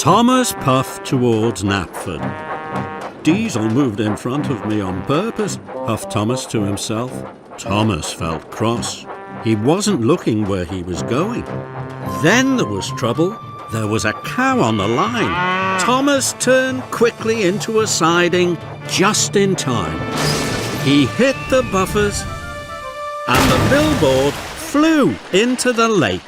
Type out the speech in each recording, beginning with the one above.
Thomas puffed towards Knapford. Diesel moved in front of me on purpose, puffed Thomas to himself. Thomas felt cross. He wasn't looking where he was going. Then there was trouble. There was a cow on the line. Thomas turned quickly into a siding just in time. He hit the buffers and the billboard flew into the lake.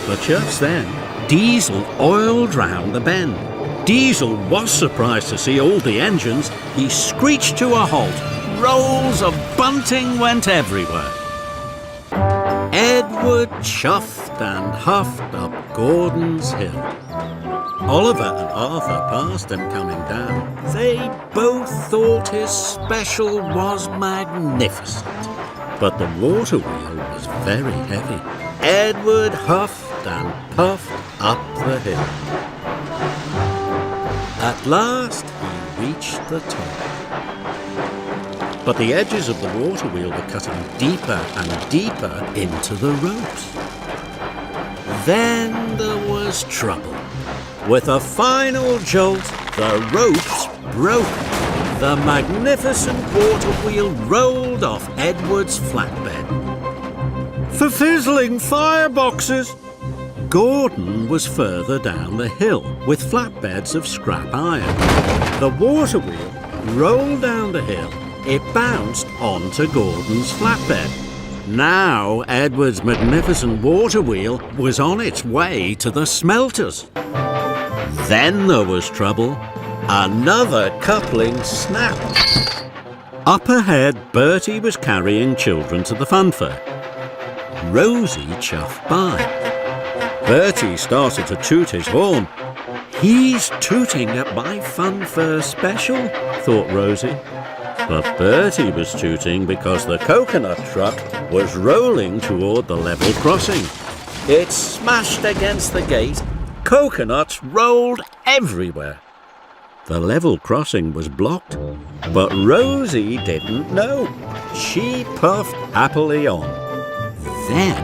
But just then, Diesel oiled round the bend. Diesel was surprised to see all the engines. He screeched to a halt. Rolls of bunting went everywhere. Edward chuffed and huffed up Gordon's Hill. Oliver and Arthur passed him coming down. They both thought his special was magnificent. But the water wheel was very heavy. Edward huffed and puffed up the hill. At last he reached the top. But the edges of the water wheel were cutting deeper and deeper into the ropes. Then there was trouble. With a final jolt, the ropes broke. The magnificent water wheel rolled off Edward's flatbed. For fizzling fireboxes! Gordon was further down the hill with flatbeds of scrap iron. The water wheel rolled down the hill. It bounced onto Gordon's flatbed. Now Edward's magnificent water wheel was on its way to the smelters. Then there was trouble. Another coupling snapped. Up ahead, Bertie was carrying children to the fun fair. Rosie chuffed by. Bertie started to toot his horn. He's tooting at my fun fair special, thought Rosie. But Bertie was tooting because the coconut truck was rolling toward the level crossing. It smashed against the gate. Coconuts rolled everywhere. The level crossing was blocked, but Rosie didn't know. She puffed happily on. Then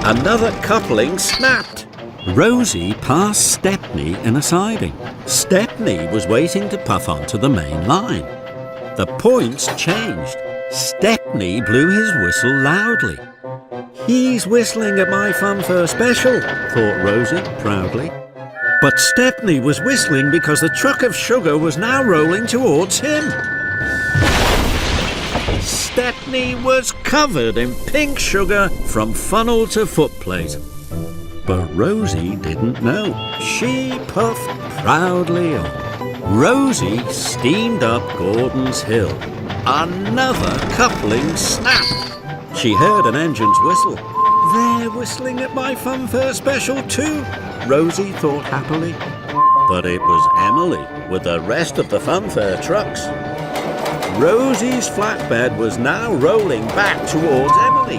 another coupling snapped. Rosie passed Stepney in a siding. Stepney was waiting to puff onto the main line. The points changed. Stepney blew his whistle loudly. He's whistling at my fun fair special, thought Rosie proudly. But Stepney was whistling because the truck of sugar was now rolling towards him. Stepney was covered in pink sugar from funnel to footplate. But Rosie didn't know. She puffed proudly on. Rosie steamed up Gordon's Hill. Another coupling snapped. She heard an engine's whistle. They're whistling at my fun fair special too, Rosie thought happily. But it was Emily with the rest of the fun fair trucks. Rosie's flatbed was now rolling back towards Emily.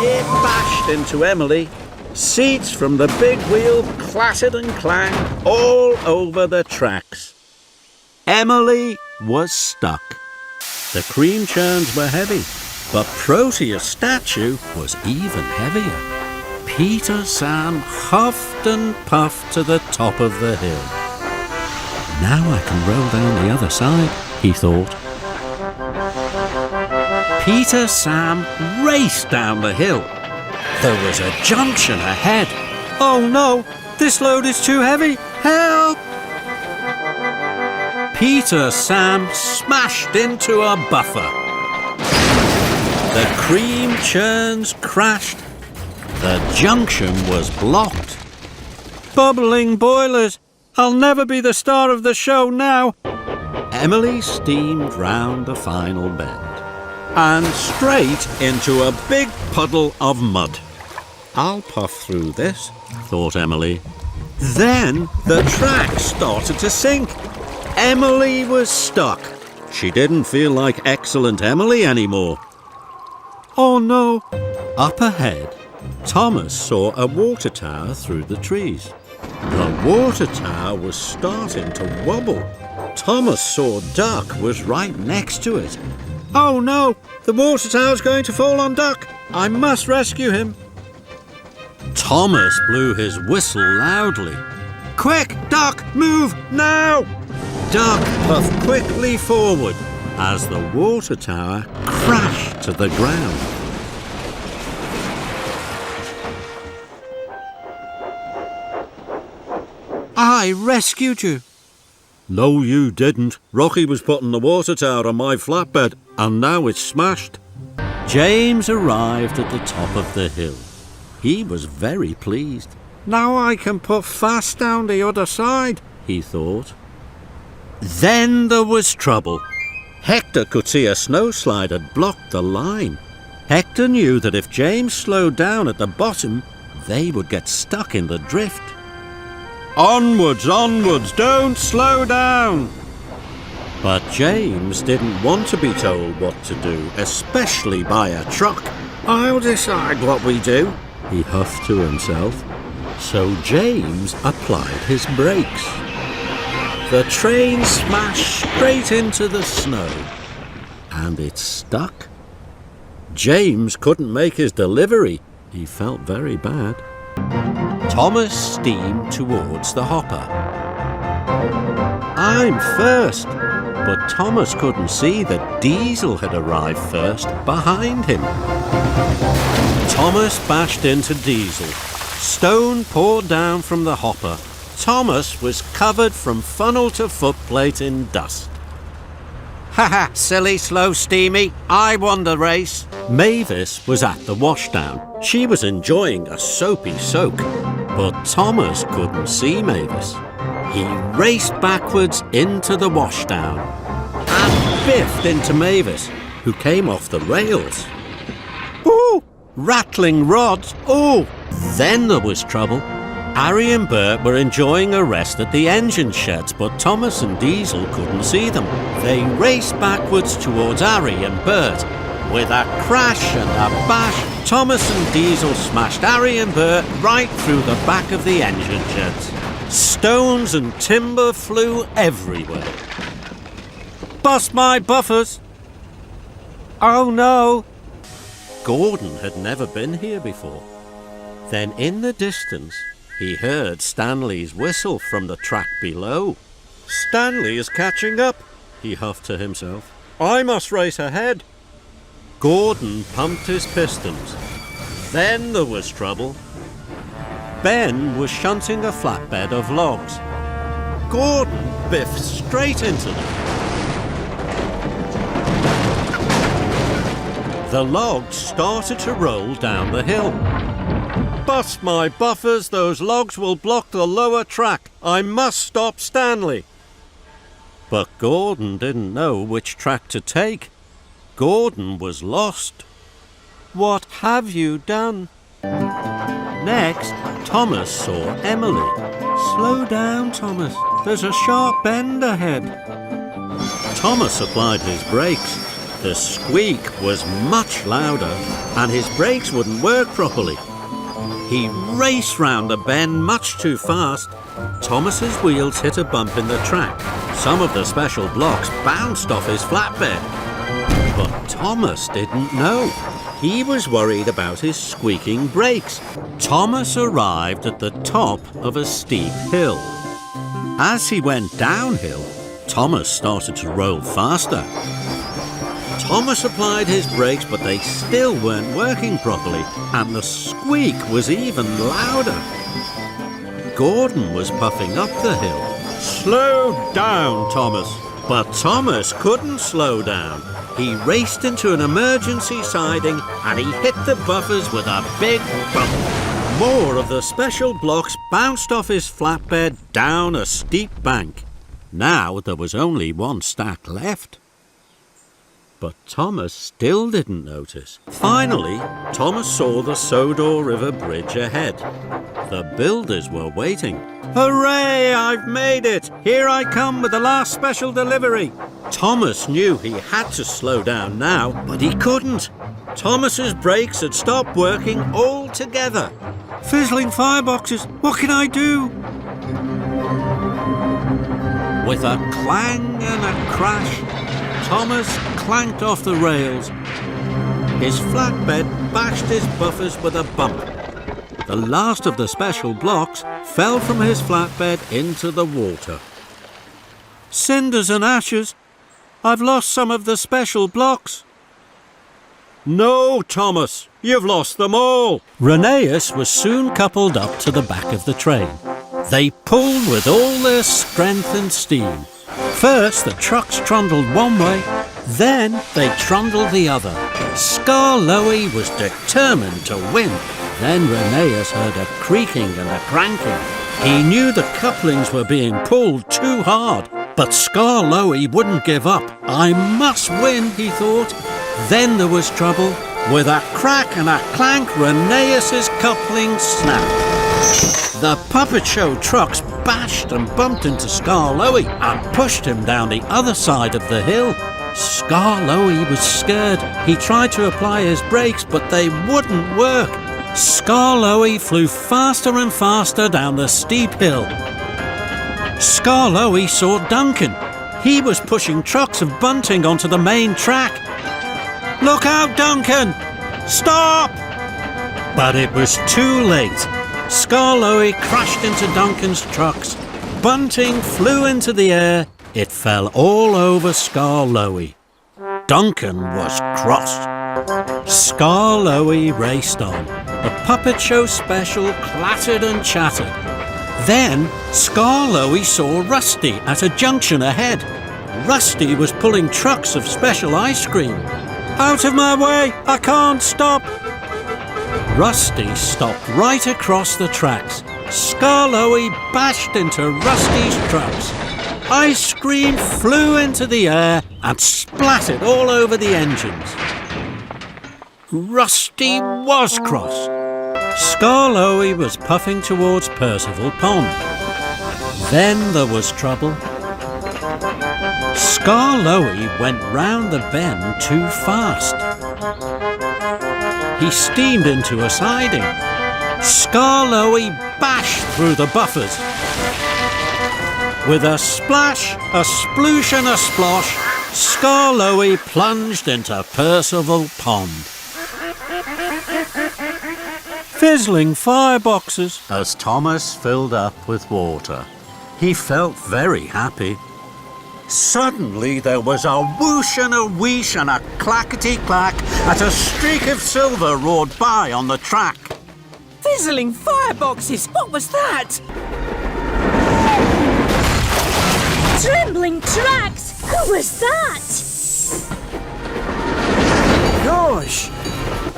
It bashed into Emily. Seats from the big wheel clattered and clanged all over the tracks. Emily was stuck. The cream churns were heavy, but Proteus' statue was even heavier. Peter Sam huffed and puffed to the top of the hill. Now I can roll down the other side, he thought. Peter Sam raced down the hill. There was a junction ahead. Oh no, this load is too heavy. Help! Peter Sam smashed into a buffer. The cream churns crashed. The junction was blocked. Bubbling boilers! I'll never be the star of the show now. Emily steamed round the final bend and straight into a big puddle of mud. I'll puff through this, thought Emily. Then the track started to sink. Emily was stuck. She didn't feel like excellent Emily anymore. Oh no! Up ahead, Thomas saw a water tower through the trees. The water tower was starting to wobble. Thomas saw Duck was right next to it. Oh no! The water tower's going to fall on Duck! I must rescue him! Thomas blew his whistle loudly. Quick, Duck, move now! Duck puffed quickly forward as the water tower crashed to the ground. I rescued you. No, you didn't. Rocky was putting the water tower on my flatbed, and now it's smashed. James arrived at the top of the hill. He was very pleased. Now I can put fast down the other side, he thought. Then there was trouble. Hector could see a snowslide had blocked the line. Hector knew that if James slowed down at the bottom, they would get stuck in the drift. Onwards, onwards, don't slow down! But James didn't want to be told what to do, especially by a truck. I'll decide what we do, he huffed to himself. So James applied his brakes. The train smashed straight into the snow, and it stuck. James couldn't make his delivery. He felt very bad. Thomas steamed towards the hopper. I'm first, but Thomas couldn't see that Diesel had arrived first behind him. Thomas bashed into Diesel. Stone poured down from the hopper. Thomas was covered from funnel to footplate in dust. Ha ha, silly slow steamy, I won the race. Mavis was at the washdown. She was enjoying a soapy soak, but Thomas couldn't see Mavis. He raced backwards into the washdown and biffed into Mavis, who came off the rails. Ooh! Rattling rods! Ooh! Then there was trouble. Harry and Bert were enjoying a rest at the engine sheds, but Thomas and Diesel couldn't see them. They raced backwards towards Harry and Bert. With a crash and a bash, Thomas and Diesel smashed Harry and Bert right through the back of the engine sheds. Stones and timber flew everywhere. Bust my buffers! Oh no! Gordon had never been here before. Then in the distance, he heard Stanley's whistle from the track below. Stanley is catching up, he huffed to himself. I must race ahead. Gordon pumped his pistons. Then there was trouble. Ben was shunting a flatbed of logs. Gordon biffed straight into them. The logs started to roll down the hill. Bust my buffers, those logs will block the lower track. I must stop Stanley. But Gordon didn't know which track to take. Gordon was lost. What have you done? Next, Thomas saw Emily. Slow down, Thomas. There's a sharp bend ahead. Thomas applied his brakes. The squeak was much louder, and his brakes wouldn't work properly. He raced round the bend much too fast. Thomas's wheels hit a bump in the track. Some of the special blocks bounced off his flatbed. But Thomas didn't know. He was worried about his squeaking brakes. Thomas arrived at the top of a steep hill. As he went downhill, Thomas started to roll faster. Thomas applied his brakes, but they still weren't working properly, and the squeak was even louder. Gordon was puffing up the hill. Slow down, Thomas. But Thomas couldn't slow down. He raced into an emergency siding, and he hit the buffers with a big bump. More of the special blocks bounced off his flatbed down a steep bank. Now there was only one stack left. But Thomas still didn't notice. Finally, Thomas saw the Sodor River Bridge ahead. The builders were waiting. Hooray! I've made it! Here I come with the last special delivery! Thomas knew he had to slow down now, but he couldn't. Thomas's brakes had stopped working altogether. Fizzling fireboxes! What can I do? With a clang and a crash, Thomas clanked off the rails. His flatbed bashed his buffers with a bump. the last of the special blocks fell from his flatbed into the water. Cinders and ashes, I've lost some of the special blocks. No, Thomas, you've lost them all. Rheneas was soon coupled up to the back of the train. They pulled with all their strength and steam. First, the trucks trundled one way, then they trundled the other. Skarloey was determined to win. Then Rheneas heard a creaking and a cranking. He knew the couplings were being pulled too hard, but Skarloey wouldn't give up. I must win, he thought. Then there was trouble. With a crack and a clank, Rheneas's coupling snapped. The puppet show trucks bashed and bumped into Skarloey and pushed him down the other side of the hill. Skarloey was scared. He tried to apply his brakes, but they wouldn't work. Skarloey flew faster and faster down the steep hill. Skarloey saw Duncan. He was pushing trucks of bunting onto the main track. Look out, Duncan! Stop! But it was too late. Skarloey crashed into Duncan's trucks. Bunting flew into the air. It fell all over Skarloey. Duncan was cross. Skarloey raced on. The puppet show special clattered and chattered. Then Skarloey saw Rusty at a junction ahead. Rusty was pulling trucks of special ice cream. Out of my way! I can't stop! Rusty stopped right across the tracks. Skarloey bashed into Rusty's trucks. Ice cream flew into the air and splattered all over the engines. Rusty was cross. Skarloey was puffing towards Percival Pond. Then there was trouble. Skarloey went round the bend too fast. He steamed into a siding. Skarloey bashed through the buffers. With a splash, a sploosh and a splosh, Skarloey plunged into Percival Pond. Fizzling fireboxes as Thomas filled up with water. He felt very happy. Suddenly there was a whoosh and a wheesh and a clackety-clack as a streak of silver roared by on the track. Fizzling fireboxes! What was that? Trembling tracks! Who was that? Gosh!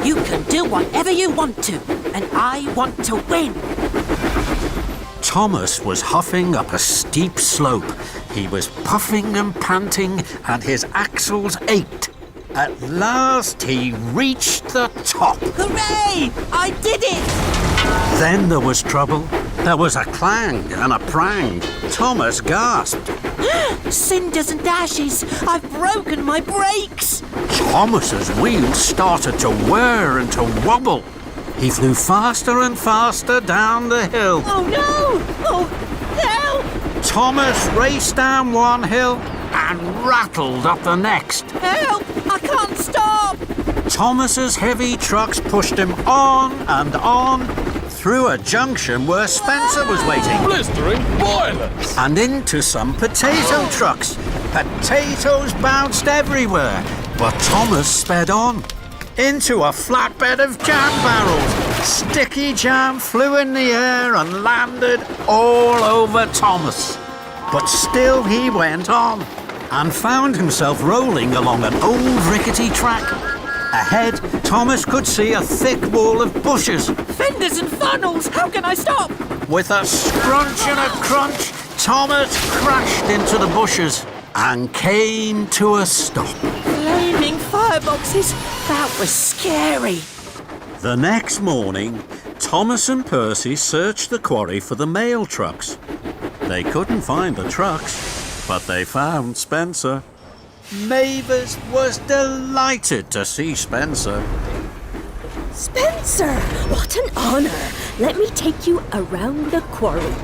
You can do whatever you want to, and I want to win. Thomas was huffing up a steep slope. He was puffing and panting, and his axles ached. At last he reached the top. Hooray! I did it! Then there was trouble. There was a clang and a prang. Thomas gasped. Cinders and ashes! I've broken my brakes! Thomas's wheels started to whir and to wobble. He flew faster and faster down the hill. Oh no! Oh, help! Thomas raced down one hill and rattled up the next. Help! I can't stop! Thomas's heavy trucks pushed him on and on through a junction where Spencer was waiting. Blistering violence! And into some potato trucks. Potatoes bounced everywhere, but Thomas sped on. Into a flatbed of jam barrels. Sticky jam flew in the air and landed all over Thomas. But still he went on and found himself rolling along an old rickety track. Ahead, Thomas could see a thick wall of bushes. Fenders and funnels! How can I stop? With a scrunch and a crunch, Thomas crashed into the bushes and came to a stop. Flaming fireboxes! That was scary. The next morning, Thomas and Percy searched the quarry for the mail trucks. They couldn't find the trucks, but they found Spencer. Mavis was delighted to see Spencer. Spencer, what an honor! Let me take you around the quarry.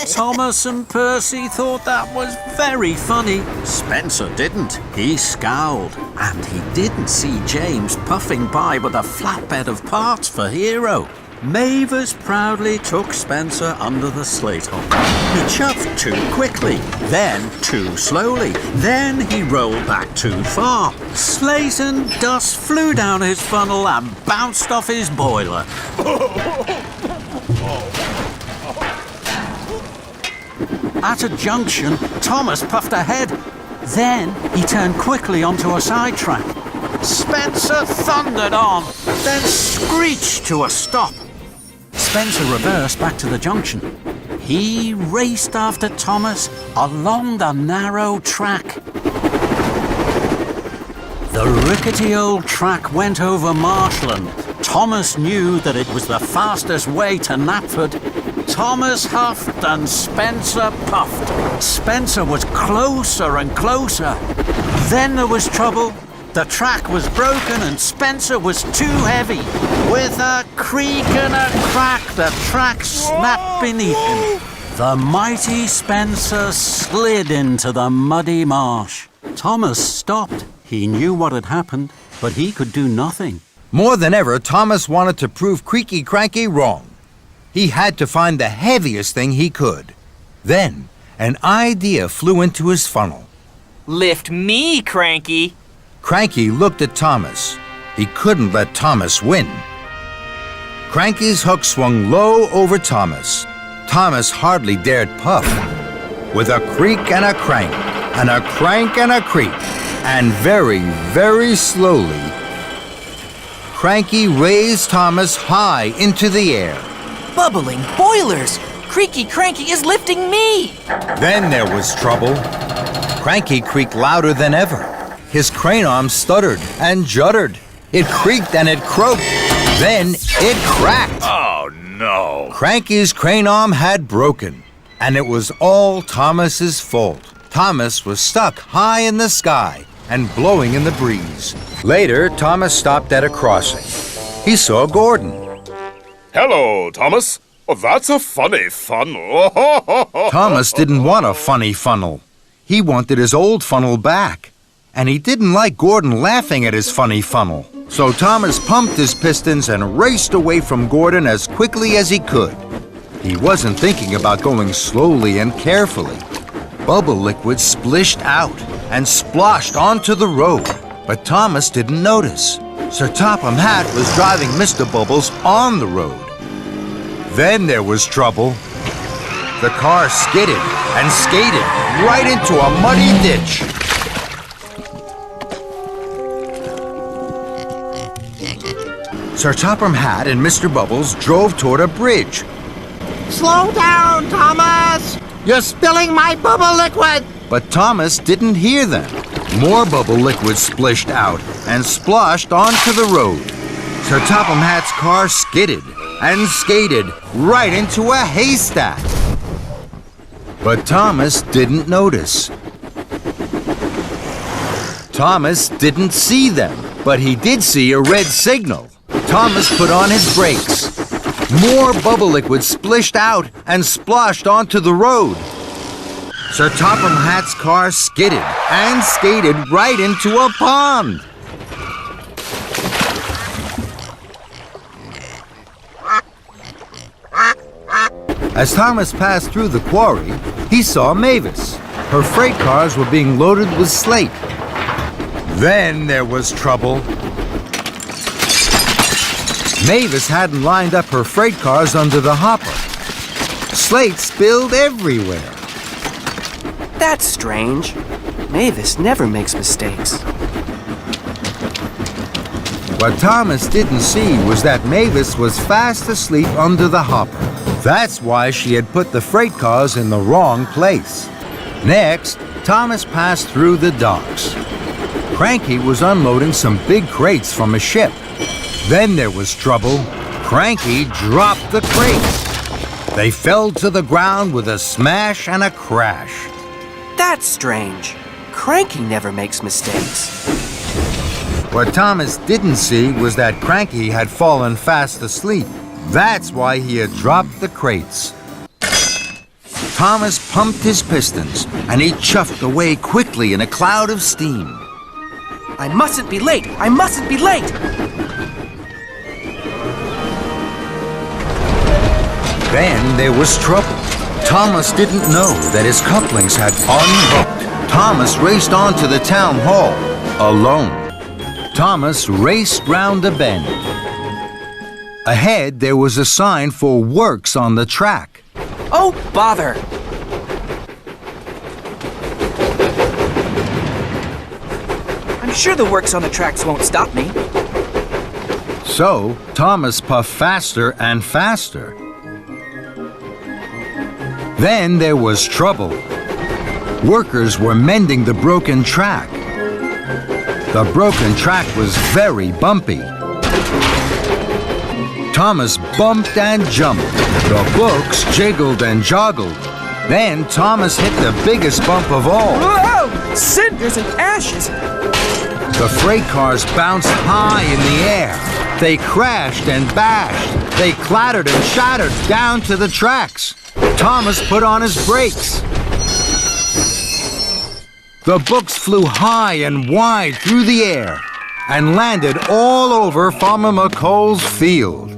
Thomas and Percy thought that was very funny. Spencer didn't. He scowled. And he didn't see James puffing by with a flatbed of parts for Hero. Mavis proudly took Spencer under the slate hole. He chuffed too quickly, then too slowly, then he rolled back too far. Slate and dust flew down his funnel and bounced off his boiler. At a junction, Thomas puffed ahead. Then he turned quickly onto a sidetrack. Spencer thundered on, then screeched to a stop. Spencer reversed back to the junction. He raced after Thomas along the narrow track. The rickety old track went over marshland. Thomas knew that it was the fastest way to Knapford. Thomas huffed and Spencer puffed. Spencer was closer and closer. Then there was trouble. The track was broken and Spencer was too heavy. With a creak and a crack, the track snapped beneath him. The mighty Spencer slid into the muddy marsh. Thomas stopped. He knew what had happened, but he could do nothing. More than ever, Thomas wanted to prove Creaky Cranky wrong. He had to find the heaviest thing he could. Then, an idea flew into his funnel. Lift me, Cranky. Cranky looked at Thomas. He couldn't let Thomas win. Cranky's hook swung low over Thomas. Thomas hardly dared puff. With a creak and a crank, and a crank and a creak, and very, very slowly, Cranky raised Thomas high into the air. Bubbling boilers! Creaky Cranky is lifting me! Then there was trouble. Cranky creaked louder than ever. His crane arm stuttered and juddered. It creaked and it croaked. Then it cracked. Oh, no. Cranky's crane arm had broken, and it was all Thomas's fault. Thomas was stuck high in the sky and blowing in the breeze. Later, Thomas stopped at a crossing. He saw Gordon. Hello, Thomas. Oh, that's a funny funnel. Thomas didn't want a funny funnel. He wanted his old funnel back. And he didn't like Gordon laughing at his funny funnel. So Thomas pumped his pistons and raced away from Gordon as quickly as he could. He wasn't thinking about going slowly and carefully. Bubble liquid splished out and sploshed onto the road. But Thomas didn't notice. Sir Topham Hatt was driving Mr. Bubbles on the road. Then there was trouble. The car skidded and skated right into a muddy ditch. Sir Topham Hatt and Mr. Bubbles drove toward a bridge. Slow down, Thomas! You're spilling my bubble liquid! But Thomas didn't hear them. More bubble liquid splished out and splashed onto the road. Sir Topham Hatt's car skidded and skated right into a haystack. But Thomas didn't notice. Thomas didn't see them, but he did see a red signal. Thomas put on his brakes. More bubble liquid splished out and splashed onto the road. Sir Topham Hatt's car skidded and skated right into a pond. As Thomas passed through the quarry, he saw Mavis. Her freight cars were being loaded with slate. Then there was trouble. Mavis hadn't lined up her freight cars under the hopper. Slate spilled everywhere. That's strange. Mavis never makes mistakes. What Thomas didn't see was that Mavis was fast asleep under the hopper. That's why she had put the freight cars in the wrong place. Next, Thomas passed through the docks. Cranky was unloading some big crates from a ship. Then there was trouble. Cranky dropped the crates. They fell to the ground with a smash and a crash. That's strange. Cranky never makes mistakes. What Thomas didn't see was that Cranky had fallen fast asleep. That's why he had dropped the crates. Thomas pumped his pistons, and he chuffed away quickly in a cloud of steam. I mustn't be late! I mustn't be late! Then there was trouble. Thomas didn't know that his couplings had unhooked. Thomas raced on to the town hall, alone. Thomas raced round a bend. Ahead, there was a sign for works on the track. Oh, bother! I'm sure the works on the tracks won't stop me. So, Thomas puffed faster and faster. Then there was trouble. Workers were mending the broken track. The broken track was very bumpy. Thomas bumped and jumped. The books jiggled and joggled. Then Thomas hit the biggest bump of all. Whoa! Cinders and ashes! The freight cars bounced high in the air. They crashed and bashed. They clattered and shattered down to the tracks. Thomas put on his brakes. The books flew high and wide through the air and landed all over Farmer McColl's field.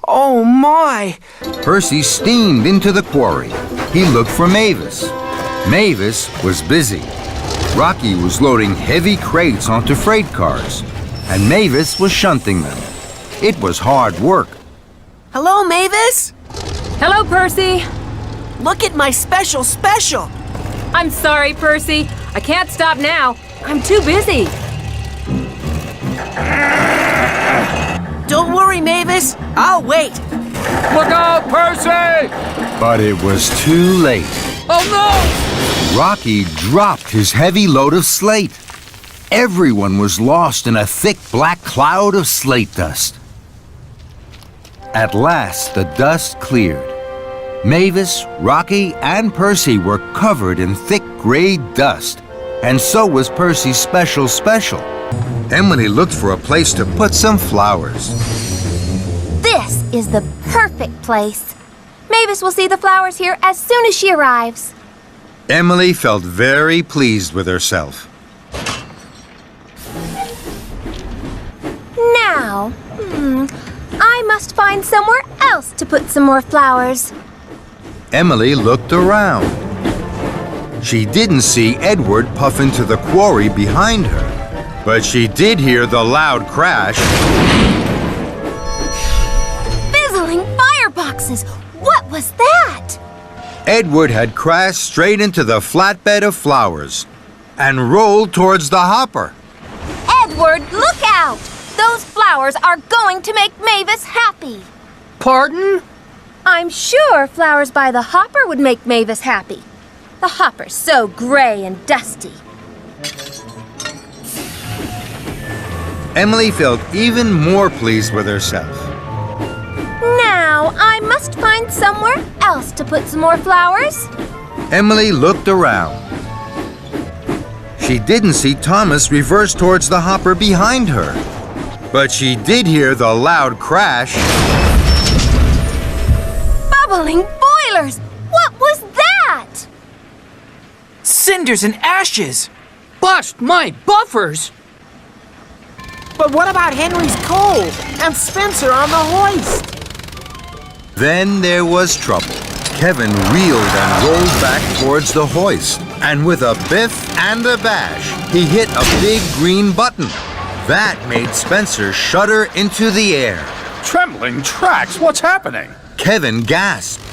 Oh my! Percy steamed into the quarry. He looked for Mavis. Mavis was busy. Rocky was loading heavy crates onto freight cars, and Mavis was shunting them. It was hard work. Hello, Mavis! Hello, Percy. Look at my special! I'm sorry, Percy. I can't stop now. I'm too busy. Don't worry, Mavis. I'll wait. Look out, Percy! But it was too late. Oh no! Rocky dropped his heavy load of slate. Everyone was lost in a thick black cloud of slate dust. At last, the dust cleared. Mavis, Rocky, and Percy were covered in thick gray dust, and so was Percy's special. Emily looked for a place to put some flowers. This is the perfect place. Mavis will see the flowers here as soon as she arrives. Emily felt very pleased with herself. Now, I must find somewhere else to put some more flowers. Emily looked around. She didn't see Edward puff into the quarry behind her, but she did hear the loud crash. Fizzling fireboxes! What was that? Edward had crashed straight into the flatbed of flowers and rolled towards the hopper. Edward, look out! Those flowers are going to make Mavis happy. Pardon? I'm sure flowers by the hopper would make Mavis happy. The hopper's so gray and dusty. Emily felt even more pleased with herself. Now, I must find somewhere else to put some more flowers. Emily looked around. She didn't see Thomas reverse towards the hopper behind her, but she did hear the loud crash. Bubbling boilers! What was that? Cinders and ashes! Bust my buffers! But what about Henry's coal and Spencer on the hoist? Then there was trouble. Kevin reeled and rolled back towards the hoist, and with a biff and a bash, he hit a big green button. That made Spencer shudder into the air. Trembling tracks, what's happening? Kevin gasped.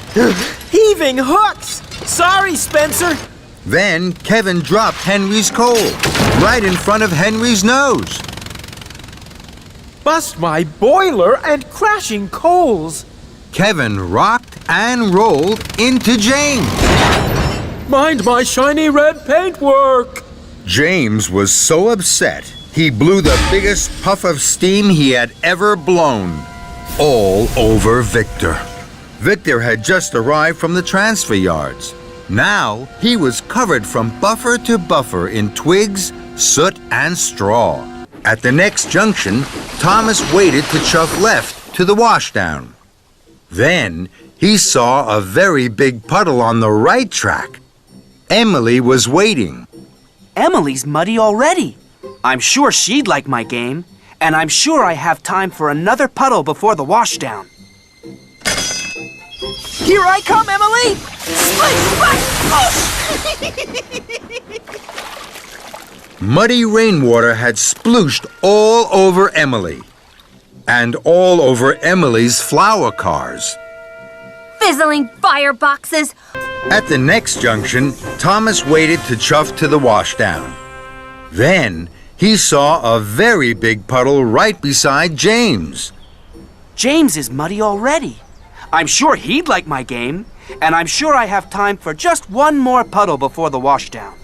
Heaving hooks! Sorry, Spencer. Then Kevin dropped Henry's coal right in front of Henry's nose. Bust my boiler and crashing coals. Kevin rocked and rolled into James. Mind my shiny red paintwork. James was so upset, he blew the biggest puff of steam he had ever blown. All over Victor. Victor had just arrived from the transfer yards. Now he was covered from buffer to buffer in twigs, soot, and straw. At the next junction, Thomas waited to chuff left to the washdown. Then he saw a very big puddle on the right track. Emily was waiting. Emily's muddy already. I'm sure she'd like my game, and I'm sure I have time for another puddle before the washdown. Here I come, Emily! Muddy rainwater had splooshed all over Emily. And all over Emily's flower cars. Fizzling fireboxes! At the next junction, Thomas waited to chuff to the washdown. Then he saw a very big puddle right beside James. James is muddy already. I'm sure he'd like my game, and I'm sure I have time for just one more puddle before the washdown.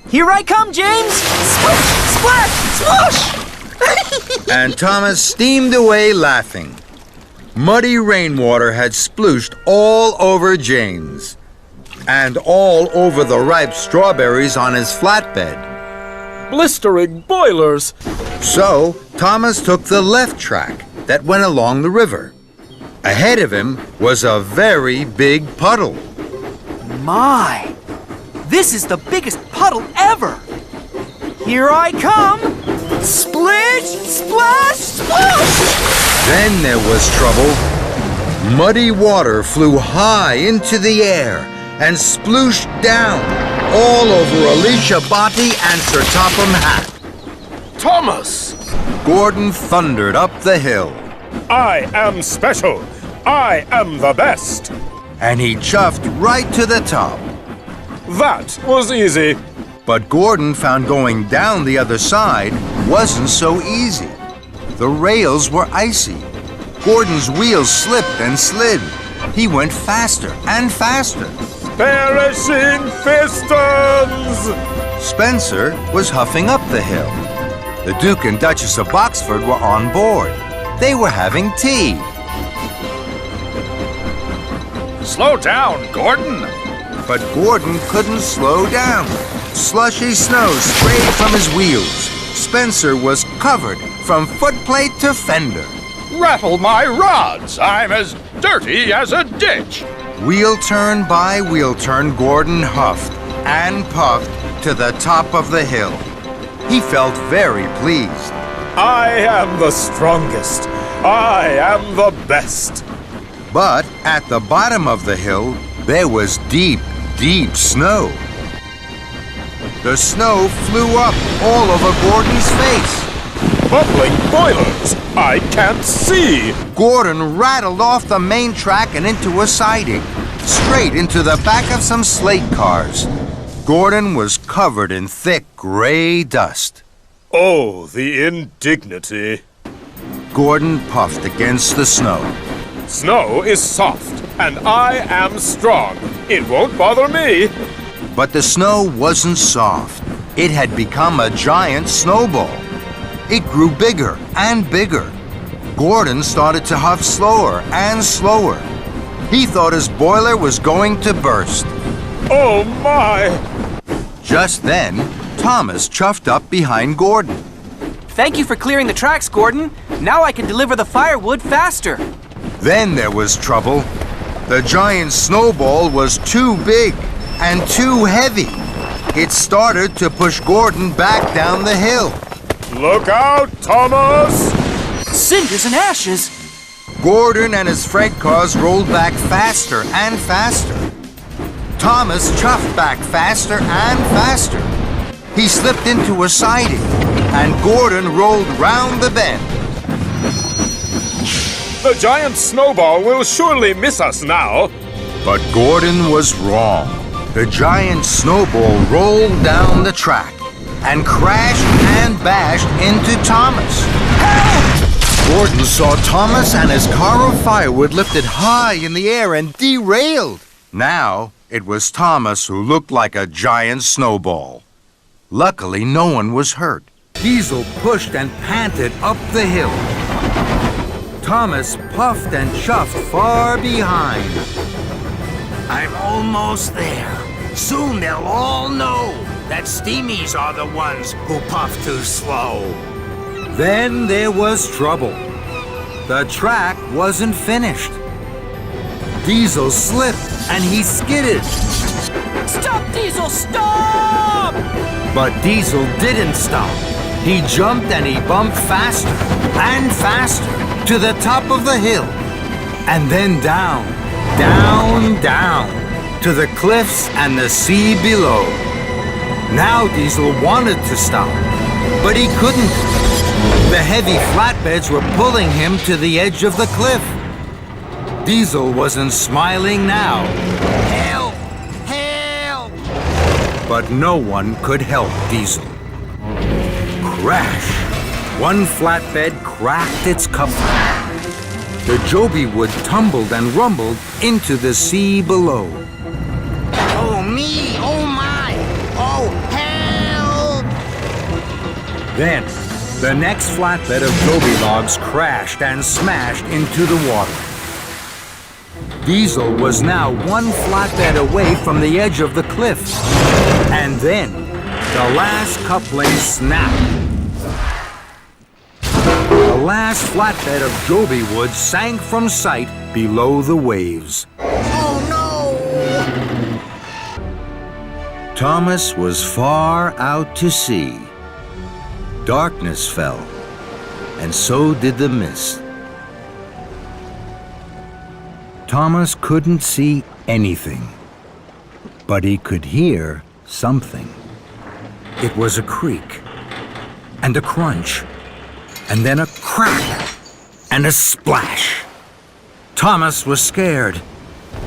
Here I come, James! Splish, splash, swoosh! And Thomas steamed away laughing. Muddy rainwater had splooshed all over James. And all over the ripe strawberries on his flatbed. Blistering boilers! So Thomas took the left track that went along the river. Ahead of him was a very big puddle. My! This is the biggest puddle ever! Here I come! Splish, splash, splash! Then there was trouble. Muddy water flew high into the air and splooshed down all over Alicia Botti and Sir Topham Hatt. Thomas! Gordon thundered up the hill. I am special. I am the best. And he chuffed right to the top. That was easy. But Gordon found going down the other side wasn't so easy. The rails were icy. Gordon's wheels slipped and slid. He went faster and faster. Perishing pistons! Spencer was huffing up the hill. The Duke and Duchess of Boxford were on board. They were having tea. Slow down, Gordon. But Gordon couldn't slow down. Slushy snow sprayed from his wheels. Spencer was covered from footplate to fender. Rattle my rods. I'm as dirty as a ditch. Wheel turn by wheel turn, Gordon huffed and puffed to the top of the hill. He felt very pleased. I am the strongest. I am the best. But at the bottom of the hill, there was deep, deep snow. The snow flew up all over Gordon's face. Bubbling boilers. I can't see. Gordon rattled off the main track and into a siding, straight into the back of some slate cars. Gordon was covered in thick gray dust. Oh, the indignity. Gordon puffed against the snow. Snow is soft, and I am strong. It won't bother me. But the snow wasn't soft. It had become a giant snowball. It grew bigger and bigger. Gordon started to huff slower and slower. He thought his boiler was going to burst. Oh, my! Just then, Thomas chuffed up behind Gordon. Thank you for clearing the tracks, Gordon. Now I can deliver the firewood faster. Then there was trouble. The giant snowball was too big and too heavy. It started to push Gordon back down the hill. Look out, Thomas! Cinders and ashes. Gordon and his freight cars rolled back faster and faster. Thomas chuffed back faster and faster. He slipped into a siding, and Gordon rolled round the bend. The giant snowball will surely miss us now. But Gordon was wrong. The giant snowball rolled down the track and crashed and bashed into Thomas. Gordon saw Thomas and his car of firewood lifted high in the air and derailed. Now it was Thomas who looked like a giant snowball. Luckily, no one was hurt. Diesel pushed and panted up the hill. Thomas puffed and chuffed far behind. I'm almost there. Soon they'll all know that Steamies are the ones who puff too slow. Then there was trouble. The track wasn't finished. Diesel slipped and he skidded. Stop, Diesel, stop! But Diesel didn't stop. He jumped and he bumped faster and faster to the top of the hill. and then down, down, down, to the cliffs and the sea below. Now Diesel wanted to stop, but he couldn't. The heavy flatbeds were pulling him to the edge of the cliff. Diesel wasn't smiling now. Help! Help! But no one could help Diesel. Crash! One flatbed cracked its coupling. The Joby wood tumbled and rumbled into the sea below. Oh, me! Oh, my! Oh, help! Then, the next flatbed of Joby logs crashed and smashed into the water. Diesel was now one flatbed away from the edge of the cliff. And then, the last coupling snapped. The last flatbed of Joby wood sank from sight below the waves. Oh, no! Thomas was far out to sea. Darkness fell, and so did the mist. Thomas couldn't see anything, but he could hear something. It was a creak, and a crunch, and then a crack, and a splash. Thomas was scared.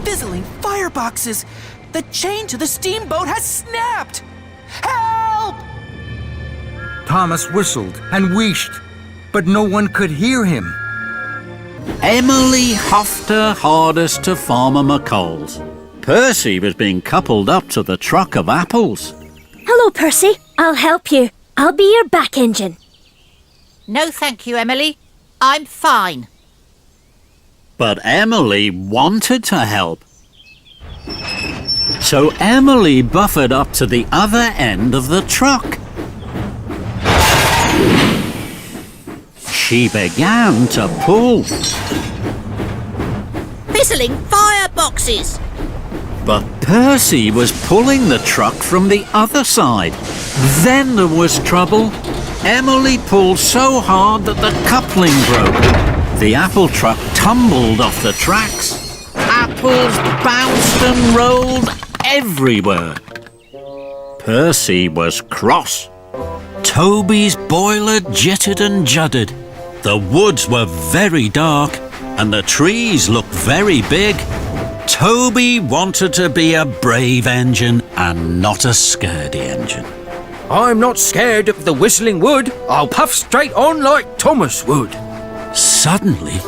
Fizzling fireboxes! The chain to the steamboat has snapped! Help! Thomas whistled and wheezed, but no one could hear him. Emily huffed her hardest to Farmer McColl's. Percy was being coupled up to the truck of apples. Hello, Percy. I'll help you. I'll be your back engine. No, thank you, Emily. I'm fine. But Emily wanted to help. So Emily buffered up to the other end of the truck. She began to pull. Fizzling fireboxes! But Percy was pulling the truck from the other side. Then there was trouble. Emily pulled so hard that the coupling broke. The apple truck tumbled off the tracks. Apples bounced and rolled everywhere. Percy was cross. Toby's boiler jittered and juddered. The woods were very dark, and the trees looked very big. Toby wanted to be a brave engine and not a scaredy engine. I'm not scared of the whistling wood. I'll puff straight on like Thomas would. Suddenly,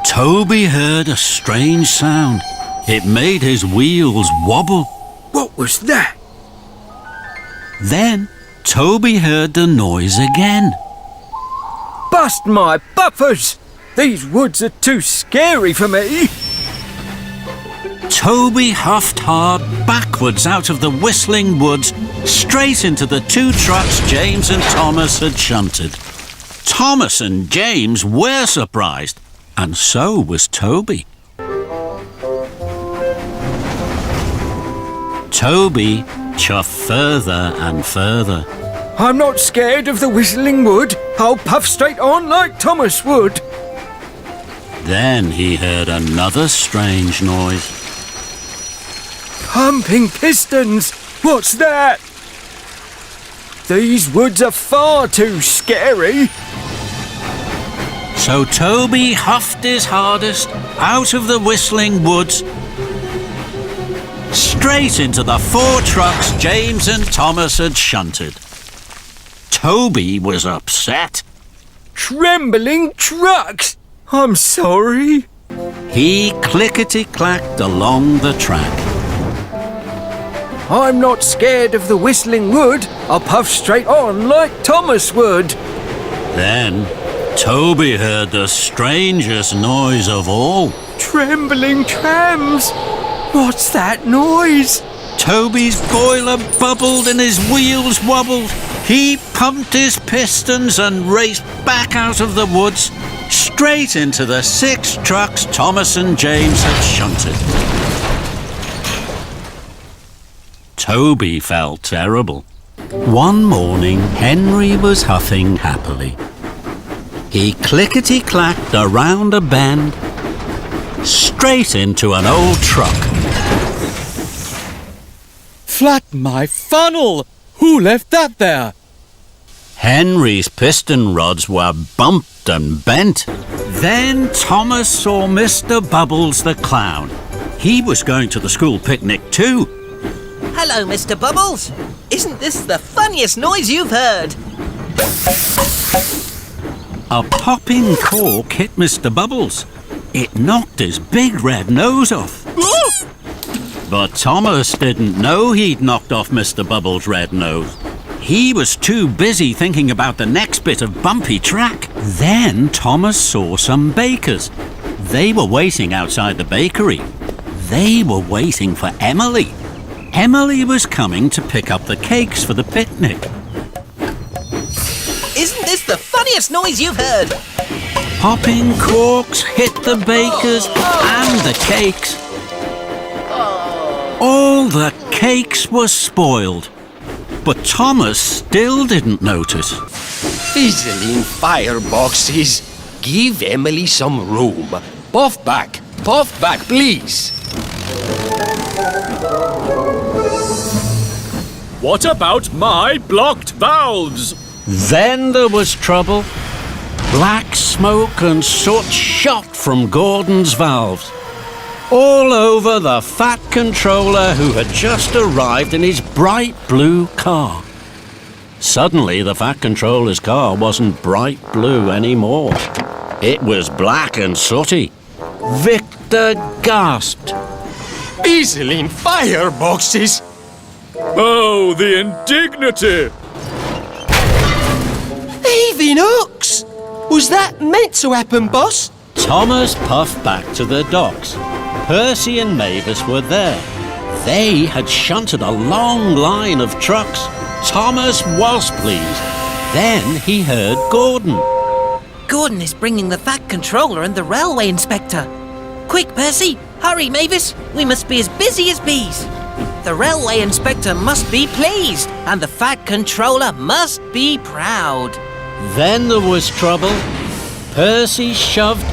Toby heard a strange sound. It made his wheels wobble. What was that? Then, Toby heard the noise again. Bust my buffers! These woods are too scary for me. Toby huffed hard backwards out of the whistling woods, straight into the two trucks James and Thomas had shunted. Thomas and James were surprised, and so was Toby. Toby chuffed further and further. I'm not scared of the whistling wood. I'll puff straight on like Thomas would. Then he heard another strange noise. Pumping pistons! What's that? These woods are far too scary. So Toby huffed his hardest out of the whistling woods, straight into the four trucks James and Thomas had shunted. Toby was upset. Trembling trucks! I'm sorry. He clickety-clacked along the track. I'm not scared of the whistling wood. I'll puff straight on like Thomas would. Then Toby heard the strangest noise of all. Trembling trams! What's that noise? Toby's boiler bubbled and his wheels wobbled. He pumped his pistons and raced back out of the woods, straight into the 6 trucks Thomas and James had shunted. Toby felt terrible. One morning, Henry was huffing happily. He clickety-clacked around a bend, straight into an old truck. Flat my funnel! Who left that there? Henry's piston rods were bumped and bent. Then Thomas saw Mr. Bubbles the clown. He was going to the school picnic too. Hello, Mr. Bubbles. Isn't this the funniest noise you've heard? A popping cork hit Mr. Bubbles. It knocked his big red nose off. But Thomas didn't know he'd knocked off Mr. Bubbles' red nose. He was too busy thinking about the next bit of bumpy track. Then Thomas saw some bakers. They were waiting outside the bakery. They were waiting for Emily. Emily was coming to pick up the cakes for the picnic. Isn't this the funniest noise you've heard? Popping corks hit the bakers and the cakes. All the cakes were spoiled. But Thomas still didn't notice. Fizzling fireboxes. Give Emily some room. Puff back, please. What about my blocked valves? Then there was trouble. Black smoke and soot shot from Gordon's valves. All over the Fat Controller who had just arrived in his bright blue car. Suddenly, the Fat Controller's car wasn't bright blue anymore. It was black and sooty. Victor gasped. Fizzling fireboxes. Oh, the indignity! Heaving hooks! Was that meant to happen, boss? Thomas puffed back to the docks. Percy and Mavis were there. They had shunted a long line of trucks. Thomas was pleased. Then he heard Gordon. Gordon is bringing the Fat Controller and the Railway Inspector. Quick, Percy! Hurry, Mavis! We must be as busy as bees. The Railway Inspector must be pleased, and the Fat Controller must be proud. Then there was trouble. Percy shoved,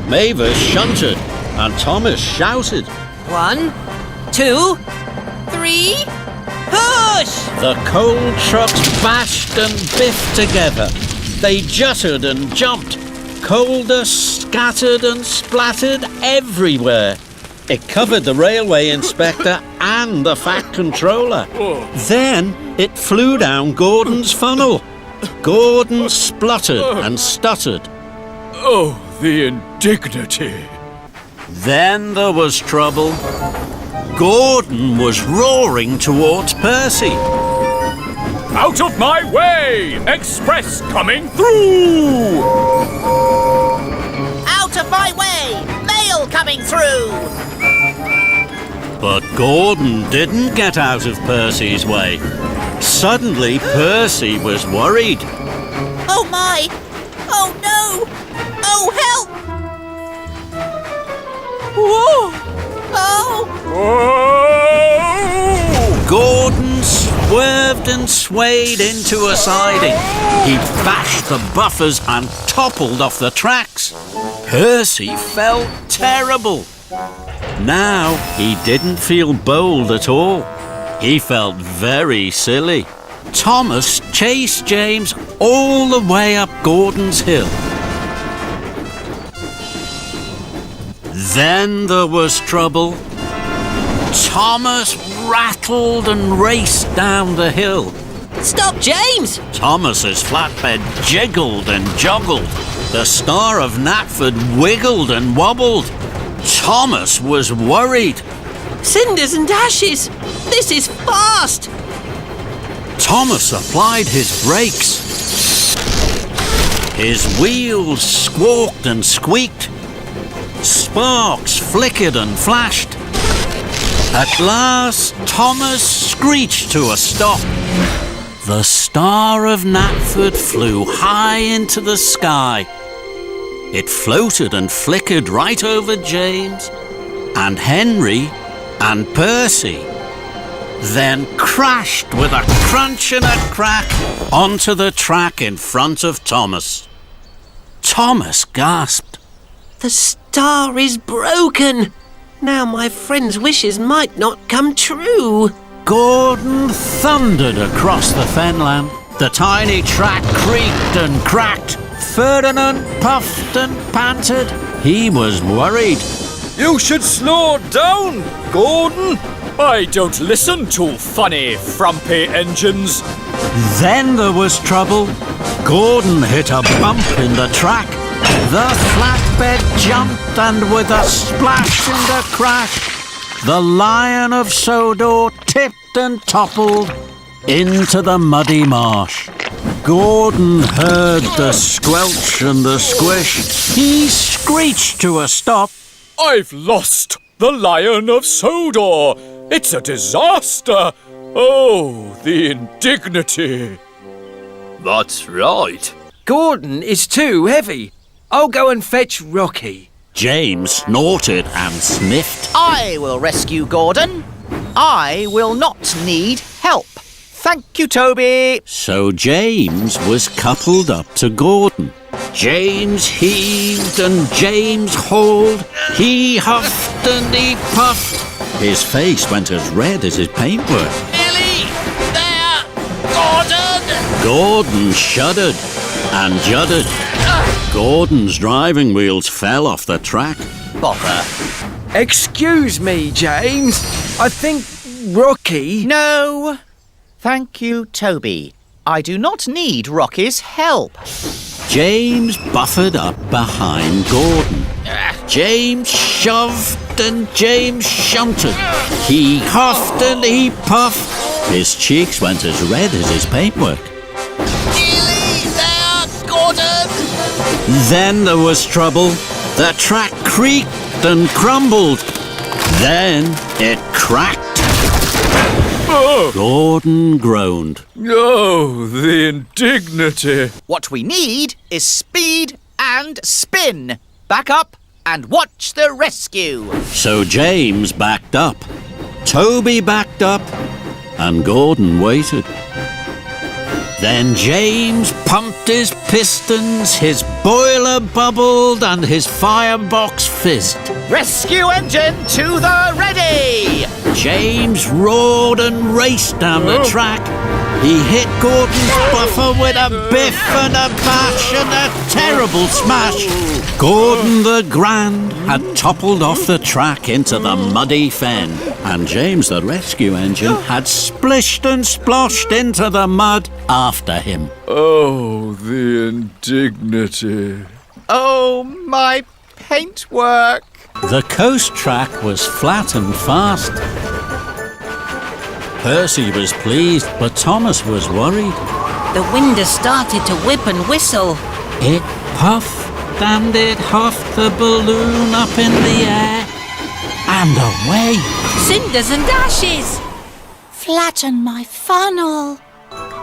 Mavis shunted, and Thomas shouted. 1, 2, 3, push! The coal trucks bashed and biffed together. They jutted and jumped. Coal dust scattered and splattered everywhere. It covered the Railway Inspector and the Fat Controller. Then it flew down Gordon's funnel. Gordon spluttered and stuttered. Oh, the indignity! Then there was trouble. Gordon was roaring towards Percy. Out of my way! Express coming through! Out of my way! Mail coming through! But Gordon didn't get out of Percy's way. Suddenly, Percy was worried. Oh my! Oh no! Oh help! Whoa! Oh! Gordon swerved and swayed into a siding. He bashed the buffers and toppled off the tracks. Percy felt terrible. Now he didn't feel bold at all. He felt very silly. Thomas chased James all the way up Gordon's hill. Then there was trouble. Thomas rattled and raced down the hill. Stop, James! Thomas's flatbed jiggled and joggled. The Star of Knapford wiggled and wobbled. Thomas was worried. Cinders and ashes! This is fast! Thomas applied his brakes. His wheels squawked and squeaked. Sparks flickered and flashed. At last, Thomas screeched to a stop. The Star of Knapford flew high into the sky. It floated and flickered right over James and Henry and Percy, then crashed with a crunch and a crack onto the track in front of Thomas. Thomas gasped. The star is broken. Now my friend's wishes might not come true. Gordon thundered across the fenland. The tiny track creaked and cracked. Ferdinand puffed and panted. He was worried. You should slow down, Gordon. I don't listen to funny, frumpy engines. Then there was trouble. Gordon hit a bump in the track. The flatbed jumped, and with a splash and a crash, the Lion of Sodor tipped and toppled into the muddy marsh. Gordon heard the squelch and the squish. He screeched to a stop. I've lost the Lion of Sodor. It's a disaster. Oh, the indignity. That's right. Gordon is too heavy. I'll go and fetch Rocky. James snorted and sniffed. I will rescue Gordon. I will not need help. Thank you, Toby. So James was coupled up to Gordon. James heaved and James hauled. He huffed and he puffed. His face went as red as his paintwork. Nearly there, Gordon! Gordon shuddered and juddered. Gordon's driving wheels fell off the track. Bother. Excuse me, James. I think Rocky... No. Thank you, Toby. I do not need Rocky's help. James buffered up behind Gordon. James shoved and James shunted. He huffed and he puffed. His cheeks went as red as his paintwork. Nearly there, Gordon! Then there was trouble. The track creaked and crumbled. Then it cracked. Oh. Gordon groaned. Oh, the indignity. What we need is speed and spin. Back up and watch the rescue. So James backed up. Toby backed up. And Gordon waited. Then James pumped his pistons, his boiler bubbled, and his firebox fizzed. Rescue engine to the ready! James roared and raced down the track. He hit Gordon's buffer with a biff and a bash and a terrible smash. Gordon the Grand had toppled off the track into the muddy fen, and James the rescue engine had splished and sploshed into the mud after him. Oh, the indignity. Oh, my paintwork. The coast track was flat and fast. Percy was pleased, but Thomas was worried. The wind has started to whip and whistle. It puffed and it huffed the balloon up in the air and away. Cinders and ashes! Flatten my funnel.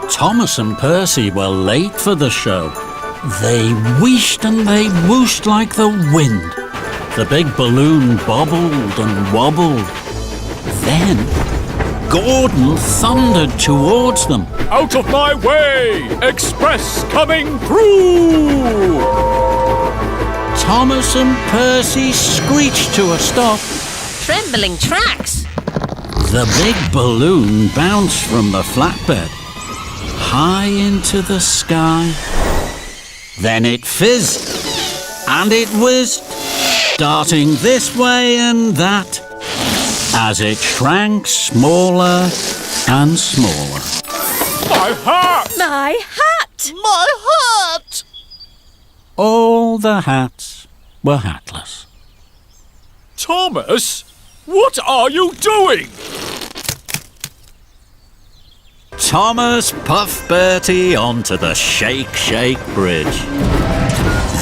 Thomas and Percy were late for the show. They wheeshed and they whooshed like the wind. The big balloon bobbled and wobbled. Then Gordon thundered towards them. Out of my way! Express coming through! Thomas and Percy screeched to a stop. Trembling tracks! The big balloon bounced from the flatbed high into the sky. Then it fizzed and it whizzed, darting this way and that as it shrank smaller and smaller. My hat! My hat! My hat! All the hats were hatless. Thomas, what are you doing? Thomas puffed Bertie onto the Shake Shake Bridge.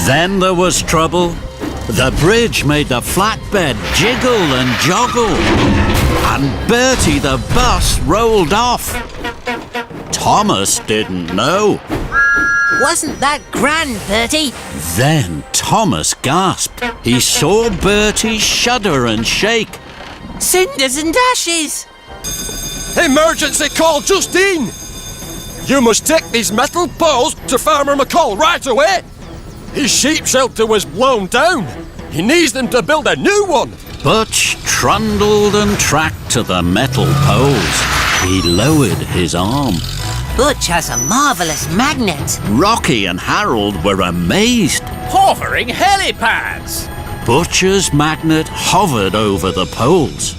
Then there was trouble. The bridge made the flatbed jiggle and joggle, and Bertie the bus rolled off. Thomas didn't know. Wasn't that grand, Bertie? Then Thomas gasped. He saw Bertie shudder and shake. Cinders and ashes! Emergency call, Justine! You must take these metal poles to Farmer McCall right away. His sheep shelter was blown down. He needs them to build a new one. Butch trundled and tracked to the metal poles. He lowered his arm. Butch has a marvelous magnet. Rocky and Harold were amazed. Hovering helipads! Butch's magnet hovered over the poles.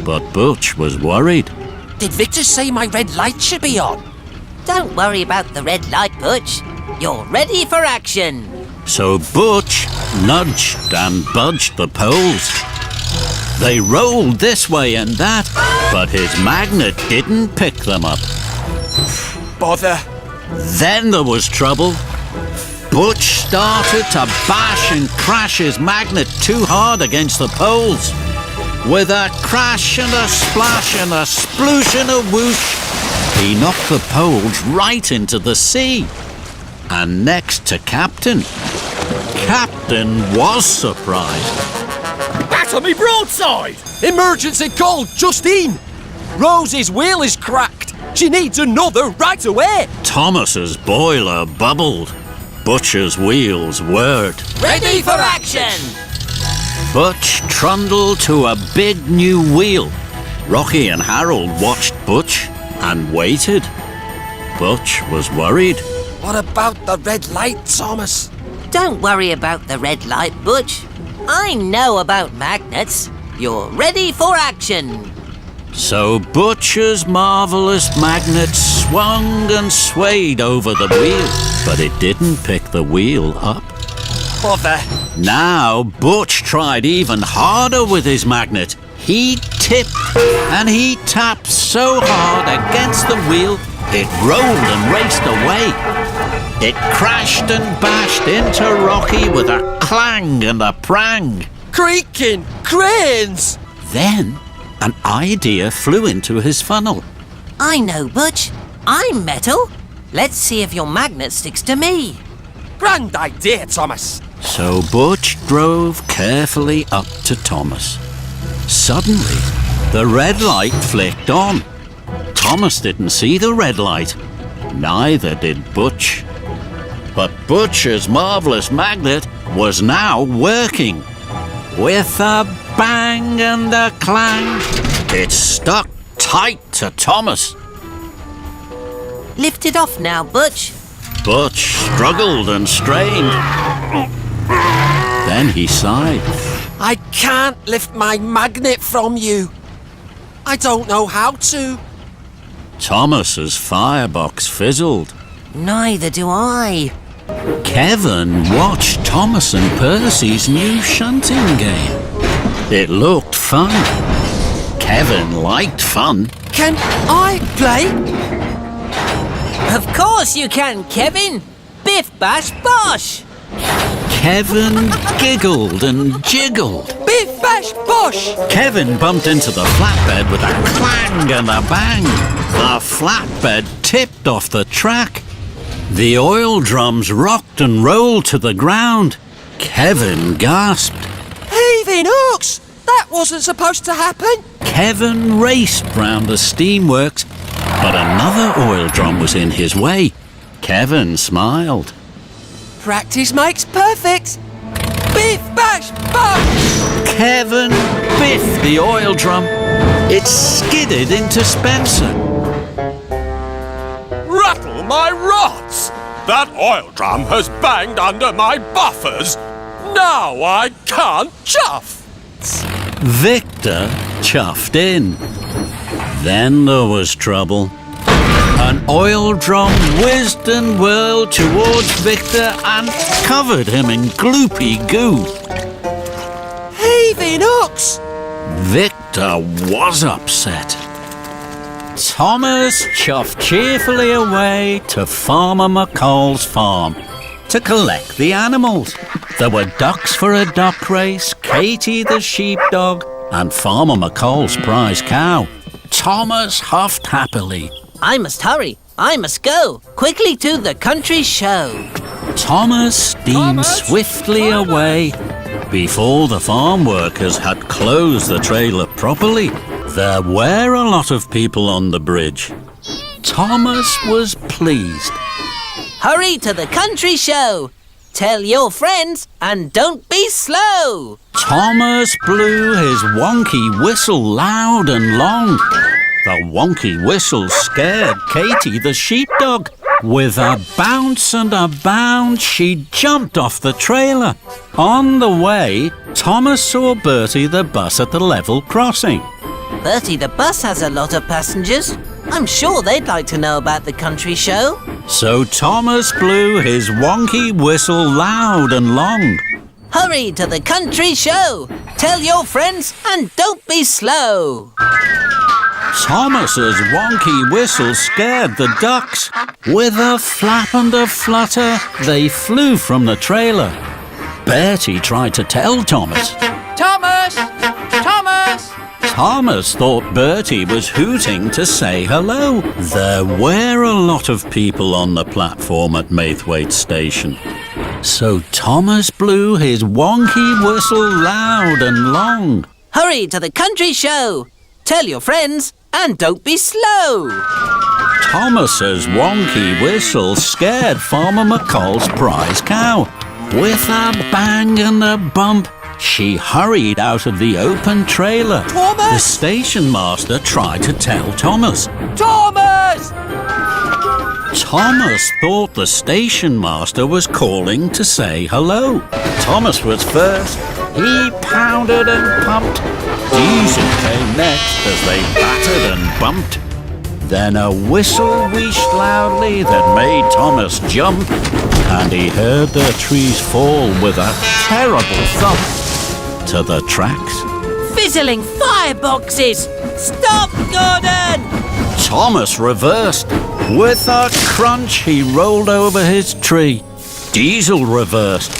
But Butch was worried. Did Victor say my red light should be on? Don't worry about the red light, Butch. You're ready for action. So Butch nudged and budged the poles. They rolled this way and that, but his magnet didn't pick them up. Bother. Then there was trouble. Butch started to bash and crash his magnet too hard against the poles. With a crash and a splash and a sploosh and a whoosh, he knocked the poles right into the sea. And next to Captain was surprised. Batter me broadside! Emergency call, Justine. Rose's wheel is cracked. She needs another right away. Thomas's boiler bubbled. Butcher's wheels whirred. Ready for action! Butch trundled to a big new wheel. Rocky and Harold watched Butch and waited. Butch was worried. What about the red light, Thomas? Don't worry about the red light, Butch. I know about magnets. You're ready for action. So Butcher's marvelous magnet swung and swayed over the wheel, but it didn't pick the wheel up. Bother. Now Butch tried even harder with his magnet. He tipped and he tapped so hard against the wheel, it rolled and raced away. It crashed and bashed into Rocky with a clang and a prang. Creaking cranes. Then an idea flew into his funnel. I know, Butch. I'm metal. Let's see if your magnet sticks to me. Grand idea, Thomas. So Butch drove carefully up to Thomas. Suddenly, the red light flicked on. Thomas didn't see the red light. Neither did Butch. But Butcher's marvelous magnet was now working. With a bang and a clang, it stuck tight to Thomas. Lift it off now, Butch. Butch struggled and strained. Then he sighed. I can't lift my magnet from you. I don't know how to. Thomas's firebox fizzled. Neither do I. Kevin watched Thomas and Percy's new shunting game. It looked fun. Kevin liked fun. Can I play? Of course you can, Kevin. Biff Bash Bosh. Kevin giggled and jiggled. Biff Bash Bosh. Kevin bumped into the flatbed with a clang and a bang. The flatbed tipped off the track. The oil drums rocked and rolled to the ground. Kevin gasped. Heaving hooks! That wasn't supposed to happen. Kevin raced round the steamworks, but another oil drum was in his way. Kevin smiled. Practice makes perfect. Biff Bash Bosh! Kevin biffed the oil drum. It skidded into Spencer. Rattle my rods! That oil drum has banged under my buffers. Now I can't chuff. Victor chuffed in. Then there was trouble. An oil drum whizzed and whirled towards Victor and covered him in gloopy goo. Heaving hooks! Victor was upset. Thomas chuffed cheerfully away to Farmer McCall's farm to collect the animals. There were ducks for a duck race, Katie the sheepdog, and Farmer McCall's prize cow. Thomas huffed happily. I must hurry. I must go. Quickly to the country show. Thomas steamed swiftly away. Before the farm workers had closed the trailer properly, there were a lot of people on the bridge. Thomas was pleased. Hurry to the country show. Tell your friends and don't be slow. Thomas blew his wonky whistle loud and long. The wonky whistle scared Katy the sheepdog. With a bounce and a bound, she jumped off the trailer. On the way, Thomas saw Bertie the bus at the level crossing. Bertie the bus has a lot of passengers. I'm sure they'd like to know about the country show. So Thomas blew his wonky whistle loud and long. Hurry to the country show. Tell your friends and don't be slow. Thomas's wonky whistle scared the ducks. With a flap and a flutter, they flew from the trailer. Bertie tried to tell Thomas. Thomas! Thomas! Thomas thought Bertie was hooting to say hello. There were a lot of people on the platform at Maithwaite Station. So Thomas blew his wonky whistle loud and long. Hurry to the country show. Tell your friends and don't be slow. Thomas's wonky whistle scared Farmer McColl's prize cow. With a bang and a bump, she hurried out of the open trailer. Thomas! The station master tried to tell Thomas. Thomas! Thomas thought the station master was calling to say hello. Thomas was first. He pounded and pumped. Diesel came next as they battered and bumped. Then a whistle wheeshed loudly that made Thomas jump, and he heard the trees fall with a terrible thump to the tracks. Fizzling fireboxes! Stop, Gordon! Thomas reversed. With a crunch, he rolled over his tree. Diesel reversed.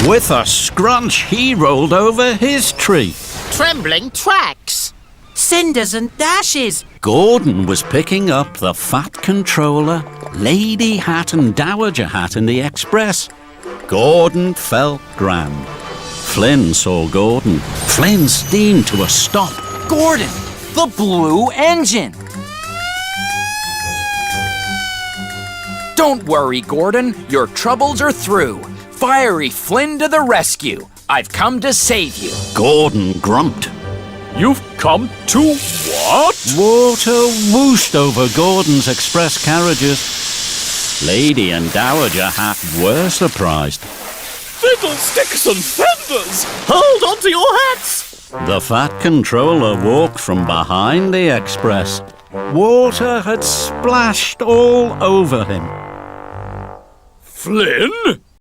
With a scrunch, he rolled over his tree. Trembling tracks! Cinders and dashes! Gordon was picking up the Fat Controller, Lady Hat and Dowager Hat in the express. Gordon felt grand. Flynn saw Gordon. Flynn steamed to a stop. Gordon, the blue engine! Don't worry, Gordon. Your troubles are through. Fiery Flynn to the rescue. I've come to save you. Gordon grumped. You've come to what? Water whooshed over Gordon's express carriages. Lady and Dowager Hat were surprised. Fiddlesticks and fenders! Hold on to your hats! The Fat Controller walked from behind the express. Water had splashed all over him. Flynn?